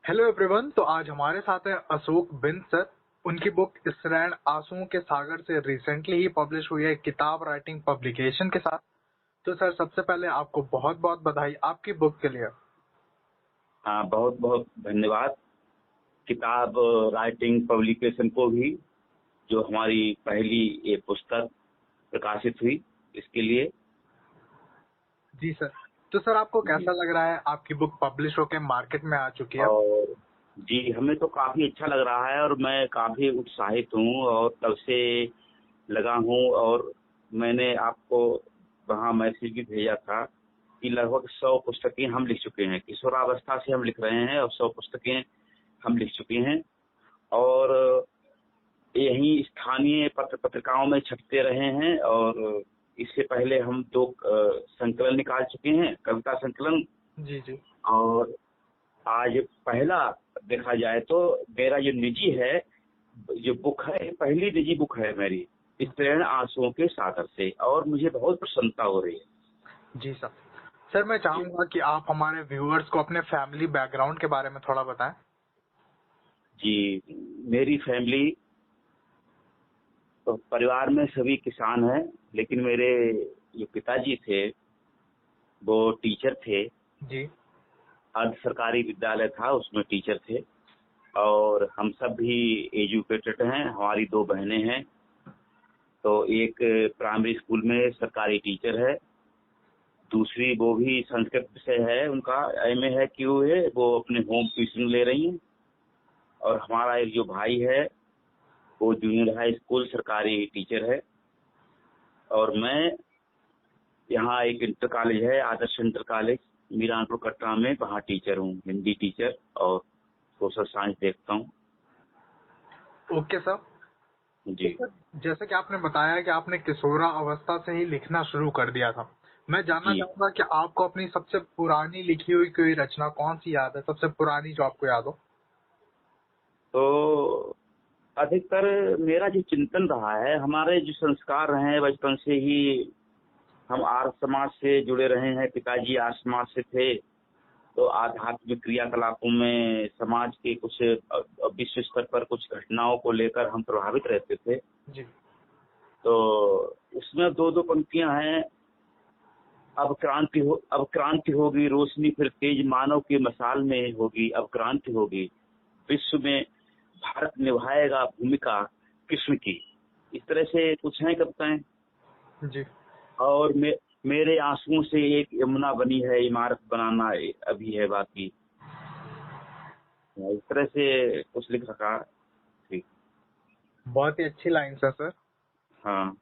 Hello everyone. तो आज हमारे साथ है अशोक बिंद सर। उनकी बुक स्त्रैण आंसुओं के सागर से रिसेंटली ही पब्लिश हुई है किताब राइटिंग पब्लिकेशन के साथ। तो सर सबसे पहले आपको बहुत बहुत बधाई आपकी बुक के लिए। हाँ, बहुत बहुत धन्यवाद किताब राइटिंग पब्लिकेशन को भी, जो हमारी पहली ये पुस्तक प्रकाशित हुई इसके लिए। जी सर। तो सर आपको कैसा लग रहा है, आपकी बुक पब्लिश होकर मार्केट में आ चुकी है? और जी, हमें तो काफ़ी अच्छा लग रहा है और मैं काफ़ी उत्साहित हूँ और तब से लगा हूँ। और मैंने आपको वहाँ मैसेज भी भेजा था कि लगभग 100 पुस्तकें हम लिख चुके हैं। किशोरावस्था से हम लिख रहे हैं और 100 पुस्तकें हम लिख चुके हैं और यहीं स्थानीय पत्र पत्रिकाओं में छपते रहे हैं। और इससे पहले हम 2 संकलन निकाल चुके हैं, कविता संकलन। जी जी। और आज पहला देखा जाए तो मेरा जो निजी है, जो बुक है, पहली निजी बुक है मेरी, स्त्रैण आंसुओं के सागर से, और मुझे बहुत प्रसन्नता हो रही है। जी सर। सर मैं चाहूंगा कि आप हमारे व्यूअर्स को अपने फैमिली बैकग्राउंड के बारे में थोड़ा बताएं। जी, मेरी फैमिली तो परिवार में सभी किसान हैं, लेकिन मेरे जो पिताजी थे वो टीचर थे। जी अर्ध सरकारी विद्यालय था, उसमें टीचर थे। और हम सब भी एजुकेटेड हैं। हमारी 2 बहनें हैं। तो एक प्राइमरी स्कूल में सरकारी टीचर है, दूसरी वो भी संस्कृत विषय है, उनका एमए है, क्यू है, वो अपने होम ट्यूशन ले रही हैं। और हमारा एक जो भाई है वो जूनियर हाई स्कूल सरकारी टीचर है। और मैं यहाँ एक इंटर कॉलेज है, आदर्श इंटर कॉलेज मीरानपुर कटरा में, वहाँ टीचर हूँ, हिंदी टीचर और सोशल साइंस देखता हूँ। Okay sir. जी तो सर जैसे कि आपने बताया कि आपने किशोरा अवस्था से ही लिखना शुरू कर दिया था, मैं जानना जी। चाहूंगा कि आपको अपनी सबसे पुरानी लिखी हुई कोई रचना कौन सी याद है, सबसे पुरानी जो आपको याद हो? तो अधिकतर मेरा जो चिंतन रहा है, हमारे जो संस्कार रहे हैं बचपन से ही, हम आर्य समाज से जुड़े रहे हैं, पिताजी आर्य समाज से थे। तो आध्यात्मिक क्रियाकलापों में समाज के कुछ विश्व स्तर पर कुछ घटनाओं को लेकर हम प्रभावित रहते थे। जी तो उसमें 2-2 पंक्तियां हैं। अब क्रांति होगी, रोशनी फिर तेज मानव की मसाल में होगी। अब क्रांति होगी, विश्व में भारत निभाएगा भूमिका कृष्ण की। इस तरह से कुछ हैं कविताएं। जी। और मेरे आंसुओं से एक यमुना बनी है, इमारत बनाना अभी है बाकी। इस तरह से कुछ लिख रखा। ठीक। बहुत ही अच्छी लाइन सर। हाँ।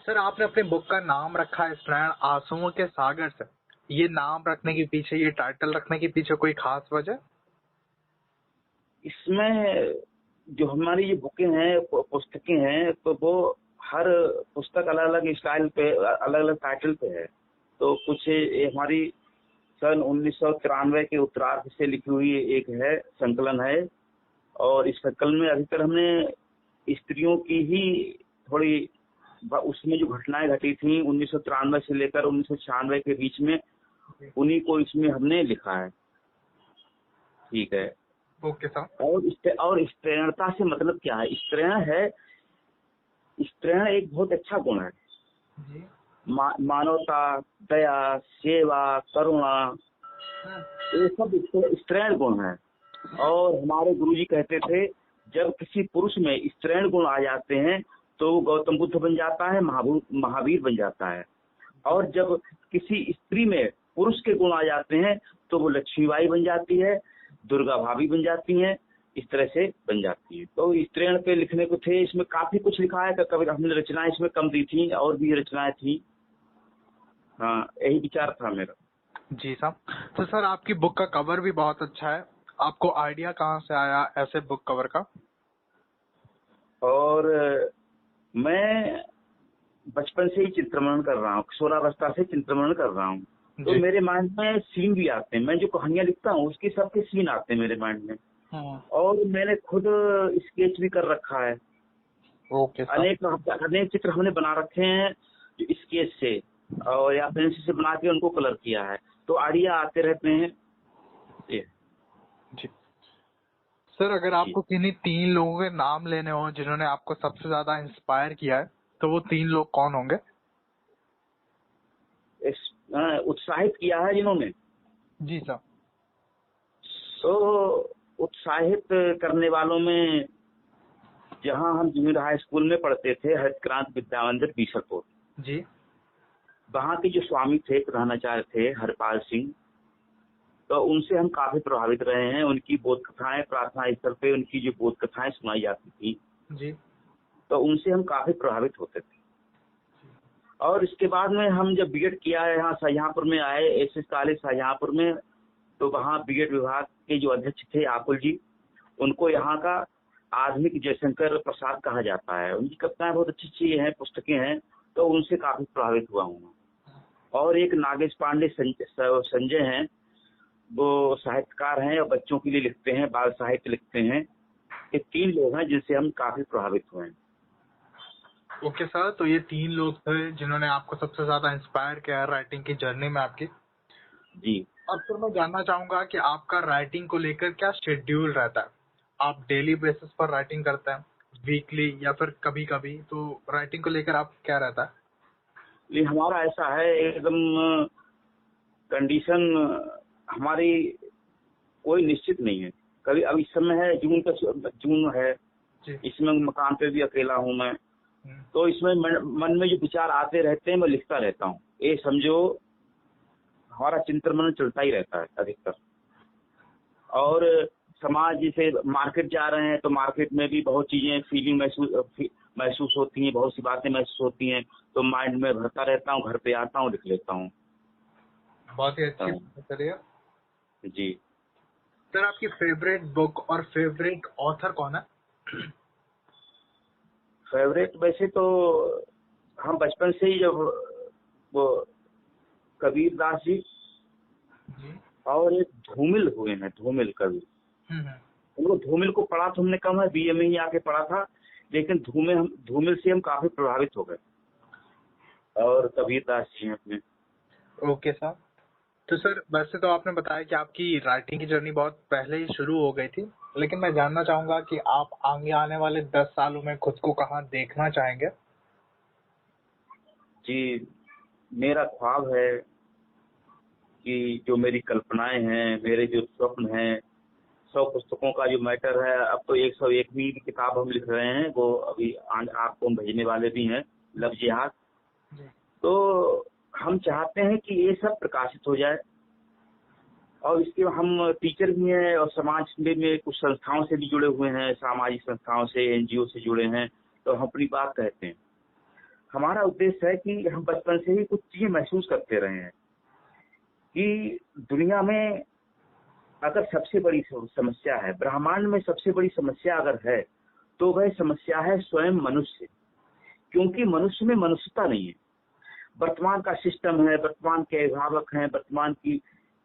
सर आपने अपने बुक का नाम रखा है स्त्रैण आंसुओं के सागर से। ये नाम रखने के पीछे, ये टाइटल रखने के पीछे कोई खास वजह? इसमें जो हमारी ये बुकें हैं, पुस्तकें हैं, तो वो हर पुस्तक अलग अलग स्टाइल पे, अलग अलग टाइटल पे है। तो कुछ ये हमारी सन 1993 के उत्तरार्ध से लिखी हुई एक है, संकलन है। और इस संकलन में अधिकतर हमने स्त्रियों की ही थोड़ी, उसमें जो घटनाएं घटी थी 1993 से लेकर 1996 के बीच में, उन्हीं को इसमें हमने लिखा है। ठीक है। Okay sir. और स्त्रैणता से मतलब क्या है? स्त्रीण एक बहुत अच्छा गुण है। जी। मानवता, दया, सेवा, करुणा, ये सब स्त्रीण गुण है। और हमारे गुरुजी कहते थे, जब किसी पुरुष में स्त्रीण गुण आ जाते हैं तो वो गौतम बुद्ध बन जाता है, महावीर बन जाता है। और जब किसी स्त्री में पुरुष के गुण आ जाते हैं तो वो लक्ष्मीबाई बन जाती है, दुर्गा भाभी बन जाती हैं, इस तरह से बन जाती है। तो स्त्रीण पे लिखने को थे, इसमें काफी कुछ लिखा है। कभी हमने रचनाएं इसमें कम दी थी, और भी रचनाएं थी। हाँ, यही विचार था मेरा। जी साहब। तो सर आपकी बुक का कवर भी बहुत अच्छा है। आपको आइडिया कहाँ से आया ऐसे बुक कवर का? और मैं बचपन से ही चित्रमनन कर रहा हूँ, किशोरावस्था से चित्रमनन कर रहा हूँ। तो मेरे माइंड में सीन भी आते हैं। मैं जो कहानियां लिखता हूँ उसके सबके सीन आते हैं मेरे माइंड में। और मैंने खुद स्केच भी कर रखा है। Okay sir. अनेक चित्र हमने बना रखे हैं जो स्केच से और या पेंसिल से बना के उनको कलर किया है। तो आइडिया आते रहते हैं। जी सर, अगर जी आपको किन्हीं 3 लोगों के नाम लेने हो जिन्होंने आपको सबसे ज्यादा इंस्पायर किया है, तो वो 3 लोग कौन होंगे? उत्साहित किया है जिन्होंने, जी सर। तो उत्साहित करने वालों में, जहां हम जूनियर हाई स्कूल में पढ़ते थे, हरित क्रांति विद्या मंदिर बीसलपुर, जी। वहाँ के जो स्वामी थे, प्रधानाचार्य थे हरपाल सिंह, तो उनसे हम काफी प्रभावित रहे हैं। उनकी बोध कथाएं, प्रार्थना स्थल पे उनकी जो बोध कथाएं सुनाई जाती थी, जी। तो उनसे हम काफी प्रभावित होते थे। और इसके बाद में हम जब बीएड किया है, यहाँ शाहजहांपुर में आए, एसएस कॉलेज शाहजहांपुर में, तो वहाँ बीएड विभाग के जो अध्यक्ष थे आकुल जी, उनको यहाँ का आधुनिक जयशंकर प्रसाद कहा जाता है। उनकी कविताएं बहुत अच्छी अच्छी हैं, पुस्तकें हैं, तो उनसे काफी प्रभावित हुआ हूँ। और एक नागेश पांडे संजय हैं, वो साहित्यकार हैं और बच्चों के लिए लिखते हैं, बाल साहित्य लिखते हैं। ये 3 लोग हैं जिनसे हम काफी प्रभावित हुए हैं। ओके सर, तो ये 3 लोग थे जिन्होंने आपको सबसे ज्यादा इंस्पायर किया है राइटिंग की जर्नी में आपकी। जी अब सर मैं जानना चाहूंगा कि आपका राइटिंग को लेकर क्या शेड्यूल रहता है? आप डेली बेसिस पर राइटिंग करते हैं, वीकली या फिर कभी कभी? तो राइटिंग को लेकर आप क्या रहता है? ये हमारा ऐसा है, एकदम कंडीशन हमारी कोई निश्चित नहीं है। कभी अब इस समय है, जून है, जी। इसमें मकान पे भी अकेला हूँ मैं, हम्म। तो इसमें मन में जो विचार आते रहते हैं, मैं लिखता रहता हूँ। ये समझो हमारा चिंतन मनन चलता ही रहता है अधिकतर। और समाज, जैसे मार्केट जा रहे हैं, तो मार्केट में भी बहुत चीजें फीलिंग महसूस होती हैं, बहुत सी बातें महसूस होती हैं, तो माइंड में भरता रहता हूँ, घर पे आता हूँ, लिख लेता हूँ। बहुत ही अच्छी बात है सर ये। जी। सर, आपकी फेवरेट बुक और फेवरेट ऑथर कौन है? फेवरेट वैसे तो हम बचपन से ही, जब वो कबीर दास जी जी। और एक धूमिल हुए हैं, धूमिल कवि, हम्म। उनको धूमिल को पढ़ा तो हमने कम है, बीए में ही आके पढ़ा था, लेकिन धूमिल से हम काफी प्रभावित हो गए। और कबीर दास जी हैं अपने। Okay sir. तो सर, वैसे तो आपने बताया कि आपकी राइटिंग की जर्नी बहुत पहले ही शुरू हो गई थी, लेकिन मैं जानना चाहूंगा कि आप आगे आने वाले 10 सालों में खुद को कहाँ देखना चाहेंगे? जी, मेरा ख्वाब है कि जो मेरी कल्पनाएं हैं, मेरे जो स्वप्न हैं, 100 पुस्तकों का जो मैटर है, अब तो 101वीं किताब हम लिख रहे हैं, वो अभी आपको हम भेजने वाले भी हैं, लव जिहाद। तो हम चाहते हैं कि ये सब प्रकाशित हो जाए। और इसके हम टीचर भी हैं, और समाज में कुछ संस्थाओं से भी जुड़े हुए हैं, सामाजिक संस्थाओं से, एनजीओ से जुड़े हैं, तो हम अपनी बात कहते हैं। हमारा उद्देश्य है कि हम बचपन से ही कुछ चीजें महसूस करते रहे हैं कि दुनिया में अगर सबसे बड़ी समस्या है, ब्रह्मांड में सबसे बड़ी समस्या अगर है, तो वह समस्या है स्वयं मनुष्य। क्योंकि मनुष्य में मनुष्यता नहीं है। वर्तमान का सिस्टम है, वर्तमान के अभिभावक हैं, वर्तमान की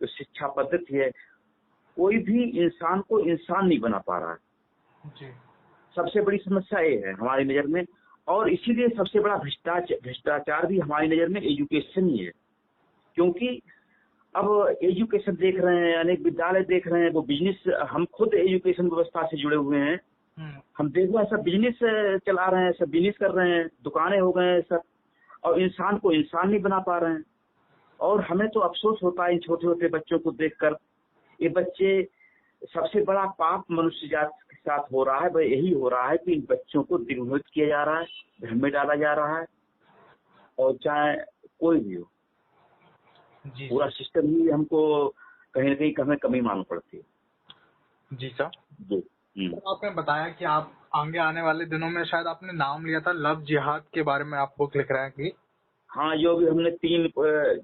जो शिक्षा पद्धति है, कोई भी इंसान को इंसान नहीं बना पा रहा है। जी। सबसे बड़ी समस्या ये है हमारी नजर में। और इसीलिए सबसे बड़ा भ्रष्टाचार भी हमारी नजर में एजुकेशन ही है। क्योंकि अब एजुकेशन देख रहे हैं, अनेक विद्यालय देख रहे हैं, वो बिजनेस, हम खुद एजुकेशन व्यवस्था से जुड़े हुए हैं, हम देख रहे हैं सब बिजनेस चला रहे हैं, सब बिजनेस कर रहे हैं, दुकानें हो गए हैं सब, और इंसान को इंसान नहीं बना पा रहे हैं। और हमें तो अफसोस होता है इन छोटे छोटे बच्चों को देखकर। ये बच्चे, सबसे बड़ा पाप मनुष्य जात के साथ हो रहा है, वह यही हो रहा है कि इन बच्चों को दिग्भ्रमित किया जा रहा है, भ्रम में डाला जा रहा है, और चाहे कोई भी हो, पूरा सिस्टम ही हमको कहीं न कहीं हमें कमी मालूम पड़ती है। जी सर। जी। तो आपने बताया कि आप आगे आने वाले दिनों में, शायद आपने नाम लिया था लव जिहाद के बारे में, आप बुक लिख रहे हैं कि? हाँ, जो भी हमने 3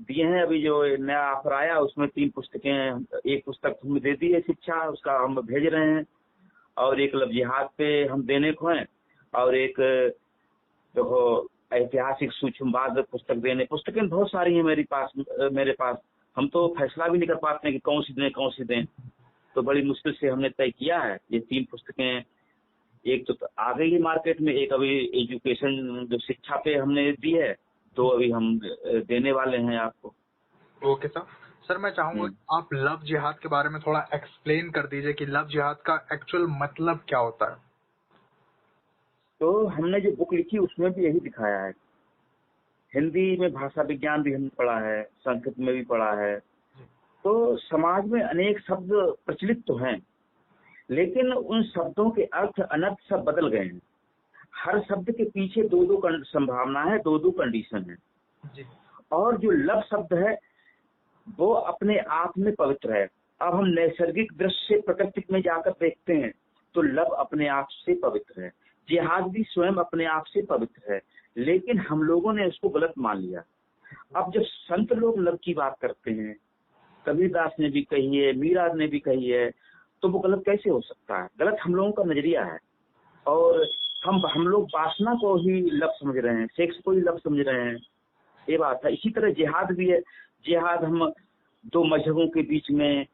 दिए हैं, अभी जो नया ऑफर आया उसमें 3 पुस्तकें हैं। एक पुस्तक हमने दे दी है शिक्षा, उसका हम भेज रहे हैं, और एक लव जिहाद पे हम देने को हैं, और एक जो ऐतिहासिक सूक्ष्मवाद पुस्तक देने। पुस्तकें बहुत सारी हैं मेरे पास। हम तो फैसला भी नहीं कर पाते हैं कि कौन सी दें। तो बड़ी मुश्किल से हमने तय किया है ये 3 पुस्तकें। एक तो आ गई है मार्केट में, एक अभी एजुकेशन जो शिक्षा पे हमने दी है, तो अभी हम देने वाले हैं आपको। Okay sir. सर मैं चाहूंगा कि आप लव जिहाद के बारे में थोड़ा एक्सप्लेन कर दीजिए कि लव जिहाद का एक्चुअल मतलब क्या होता है। तो हमने जो बुक लिखी उसमें भी यही दिखाया है। हिंदी में भाषा विज्ञान भी हमने पढ़ा है, संस्कृत में भी पढ़ा है। तो समाज में अनेक शब्द प्रचलित तो हैं, लेकिन उन शब्दों के अर्थ अनर्थ सब बदल गए हैं। हर शब्द के पीछे दो दो संभावना है, दो दो कंडीशन है। जी। और जो लव शब्द है वो अपने आप में पवित्र है। अब हम नैसर्गिक दृश्य से प्रकृति में जाकर देखते हैं तो लव अपने आप से पवित्र है। जिहाद भी स्वयं अपने आप से पवित्र है, लेकिन हम लोगों ने उसको गलत मान लिया। अब जब संत लोग लव की बात करते हैं, कबीरदास ने भी कही है, मीरा ने भी कही है, तो वो गलत कैसे हो सकता है? गलत हम लोगों का नजरिया है। और हम लोग वासना को ही लव समझ रहे हैं, सेक्स को ही लव समझ रहे हैं, ये बात है। इसी तरह जिहाद भी है। जिहाद हम दो मजहबों के बीच में,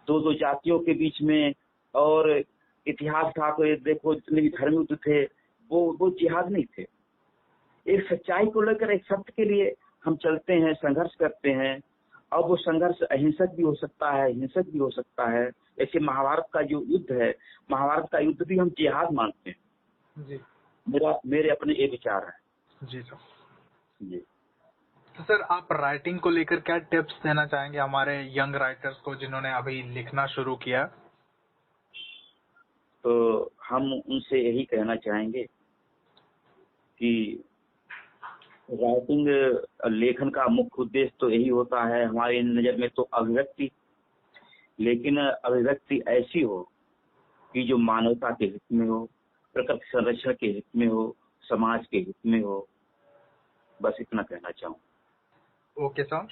दो दो जातियों के बीच में, और इतिहास था तो देखो जितने भी धर्म युद्ध थे वो जिहाद नहीं थे। एक सच्चाई को लेकर, एक सत्य के लिए हम चलते हैं, संघर्ष करते हैं। और वो संघर्ष अहिंसक भी हो सकता है, हिंसक भी हो सकता है। ऐसे महाभारत का जो युद्ध है, महाभारत का युद्ध भी हम जिहाद मानते हैं। जी। मेरे अपने ये विचार है। जी सर। जी। तो सर आप राइटिंग को लेकर क्या टिप्स देना चाहेंगे हमारे यंग राइटर्स को जिन्होंने अभी लिखना शुरू किया? तो हम उनसे यही कहना चाहेंगे कि राइटिंग, लेखन का मुख्य उद्देश्य तो यही होता है हमारी नजर में तो अभिव्यक्ति, लेकिन अभिव्यक्ति ऐसी हो कि जो मानवता के हित में हो, प्रकृति संरक्षण के हित में हो, समाज के हित में हो। बस इतना कहना चाहूँ। Okay sir.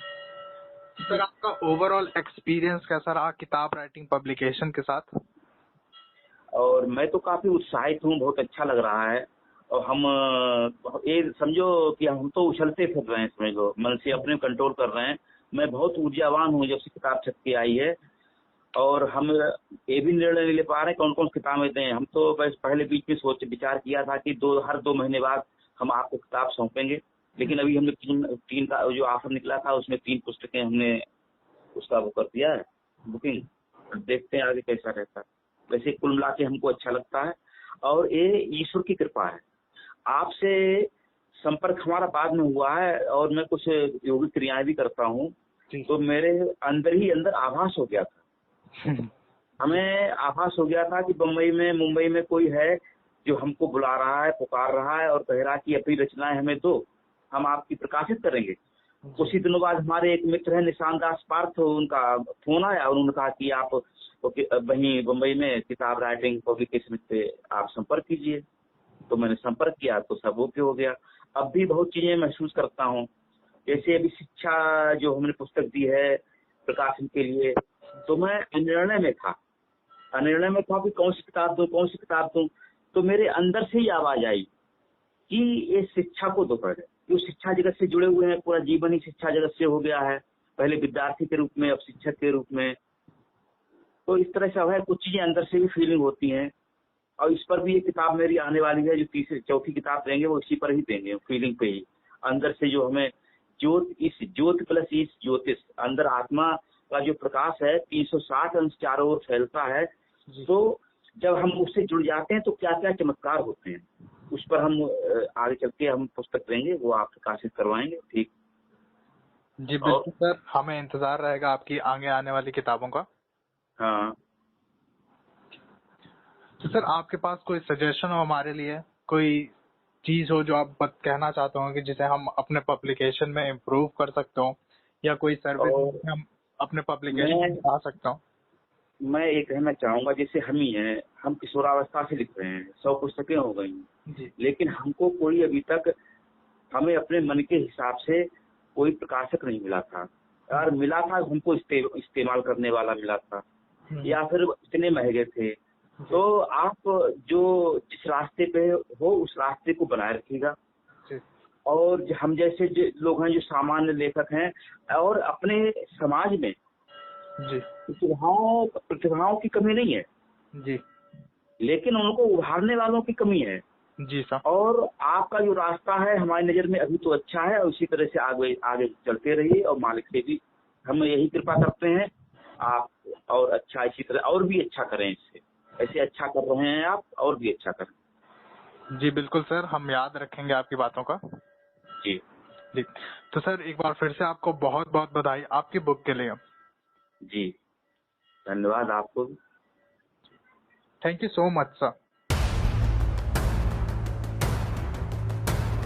सर आपका ओवरऑल एक्सपीरियंस कैसा रहा किताब राइटिंग पब्लिकेशन के साथ? और मैं तो काफी उत्साहित हूँ, बहुत अच्छा लग रहा है। और हम ये समझो कि हम तो उछलते फिर रहे हैं, समझ लो, मन से अपने कंट्रोल कर रहे हैं। मैं बहुत ऊर्जावान हूँ जब से किताब छप के आई है। और हम ये भी निर्णय नहीं ले पा रहे कौन कौन किताबें दें। हम तो बस पहले बीच में सोच विचार किया था कि हर 2 महीने बाद हम आपको किताब सौंपेंगे, लेकिन अभी हमने तीन का जो ऑफर निकला था उसमें 3 पुस्तकें हमने उसका वो कर दिया है, बुकिंग। देखते हैं आगे कैसा रहता है। वैसे कुल मिला के हमको अच्छा लगता है, और ये ईश्वर की कृपा है। आपसे संपर्क हमारा बाद में हुआ है, और मैं कुछ योगिक क्रियाएं भी करता हूँ, तो मेरे अंदर ही अंदर आभास हो गया था। हमें आभास हो गया था कि मुंबई में कोई है जो हमको बुला रहा है, पुकार रहा है और कह रहा है कि अपनी रचनाएं हमें दो, हम आपकी प्रकाशित करेंगे। कुछ ही दिनों बाद हमारे एक मित्र है निशान दास पार्थ, उनका फोन आया और उन्होंने कहा कि आप वहीं मुंबई में किताब राइटिंग पब्लिकेशन पे आप संपर्क कीजिए। तो मैंने संपर्क किया तो सब ओके हो गया। अब भी बहुत चीजें महसूस करता हूँ, जैसे अभी शिक्षा जो हमने पुस्तक दी है प्रकाशन के लिए, तो मैं अनिर्णय में था कि कौन सी किताब दूं। तो मेरे अंदर से ही आवाज आई कि ये शिक्षा को दो पहले, जो शिक्षा जगत से जुड़े हुए हैं, पूरा जीवन ही शिक्षा जगत से हो गया है, पहले विद्यार्थी के रूप में, अब शिक्षक के रूप में। तो इस तरह से है, कुछ चीजें अंदर से भी फीलिंग होती हैं। और इस पर भी ये किताब मेरी आने वाली है, जो चौथी किताब देंगे वो इसी पर ही देंगे, फीलिंग पे ही। अंदर से जो हमें ज्योत प्लस इस ज्योतिष, अंदर आत्मा का जो प्रकाश है 360 अंश चारों ओर फैलता है। तो जब हम उससे जुड़ जाते हैं तो क्या क्या चमत्कार होते हैं, उस पर हम आगे चल के हम पुस्तक देंगे, वो आप प्रकाशित करवाएंगे। ठीक जी बिल्कुल सर, हमें इंतजार रहेगा आपकी आगे आने वाली किताबों का। हाँ। तो सर आपके पास कोई सजेशन हो हमारे लिए, कोई चीज हो जो आप कहना चाहते हो कि जिसे हम अपने पब्लिकेशन में इम्प्रूव कर सकते हो, या कोई सर्विस हम अपने पब्लिकेशन में बता सकते हो? मैं ये कहना चाहूंगा, जैसे हम ही हैं, हम किशोरावस्था से लिख रहे हैं, 100 पुस्तकें हो गई, लेकिन हमको कोई अभी तक हमें अपने मन के हिसाब से कोई प्रकाशक नहीं मिला था। यार मिला था हमको इस्तेमाल करने वाला मिला था, या फिर इतने महंगे थे। तो आप जो जिस रास्ते पे हो उस रास्ते को बनाए रखिएगा। और हम जैसे लोग हैं जो सामान्य लेखक हैं, और अपने समाज में प्रतिभाओं की कमी नहीं है जी, लेकिन उनको उभारने वालों की कमी है जी सर। और आपका जो रास्ता है हमारी नजर में अभी तो अच्छा है, और उसी तरह से आगे चलते रहिए, और मालिक से भी हम यही कृपा करते हैं आप और अच्छा इसी तरह और भी अच्छा करें, इससे ऐसे अच्छा कर रहे हैं आप और भी अच्छा करें। जी बिल्कुल सर, हम याद रखेंगे आपकी बातों का। जी जी, तो सर एक बार फिर से आपको बहुत बहुत बधाई आपकी बुक के लिए। जी, धन्यवाद आपको भी। Thank you so much sir.